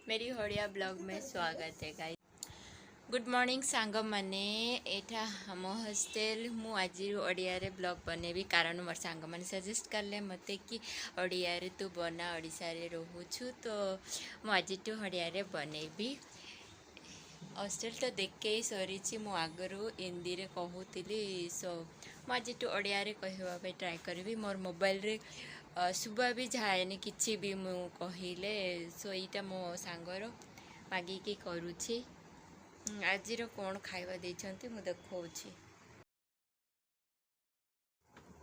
मेरी ओडिया ब्लॉग में स्वागत है गाइस। गुड मॉर्निंग सांग माने एटा हम हॉस्टल मु आज ओडिया रे ब्लॉग बनेबी कारण मोर सांग माने सजेस्ट करले मते कि ओडिया रे तू बना ओडिसा रे रहूछु तो मु आज टू ओडिया रे बनेबी। हॉस्टल तो देख के ही सरी मु आगरू हिंदी रे कहूतिली सो मु आज टू ओडिया रे कहवा पे ट्राई करबी। मोर मोबाइल रे सुबह भी जाएनि किछि भी मु कहिले सो एटा मो सांगर मागिकी करूछि। आज कौन खाଇବା ଦେଇଛନ୍ତି ମୁଁ ଦେଖଉଛି।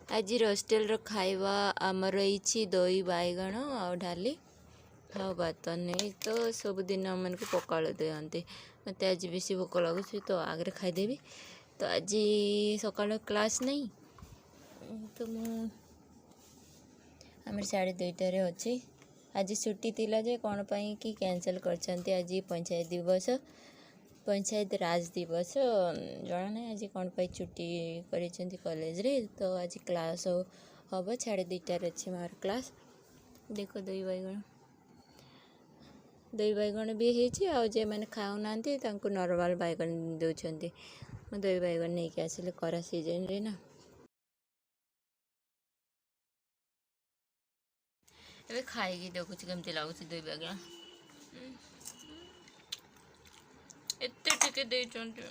आज हॉस्टल रो खाଇବା आमर इछि दही बाइगण आ डाली खाओ भात नहीं तो सब दिन मन को पकाल दियंते। मत आज बेसी भोक लगुछि तो आगे खाईदेवी। तो आज सकाल क्लास नहीं तो मु आम 2:30 अच्छी आज छुट्टी थिला जे कौन पाई कि कैंसल करछंती। आज पंचायत दिवस पंचायत राज दिवस जना ना आज कौन पाई छुट्टी करिसेंती कॉलेज रे। तो आज क्लास हम 2:30 अच्छी मार क्लास। देखो दही बैगण भी है आ जे मैंने खाऊ ना नॉर्मल बैगण दौरान मैं दही बैगण नहीं के आसिले करा सीजन रे ना। ए खाई देखुच केमती लगुच दही बैगण एते टिके देइचंती।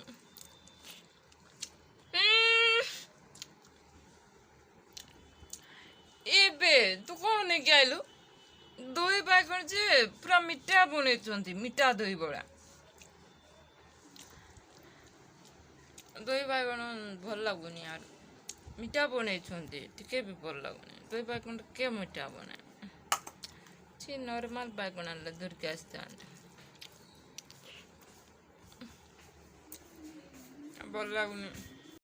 एबे तू कौन नहीं आइलु दही बैगण जे पूरा मिठा बनेचंती मिठा दही बड़ा दही बैगण भल लगुनी यार मिठा बनेचंती टिके भी भल लगुनी दही बैगण के मिठा बने छि नॉर्मल बैगण आले दूर के आस्ते भल लगुनी।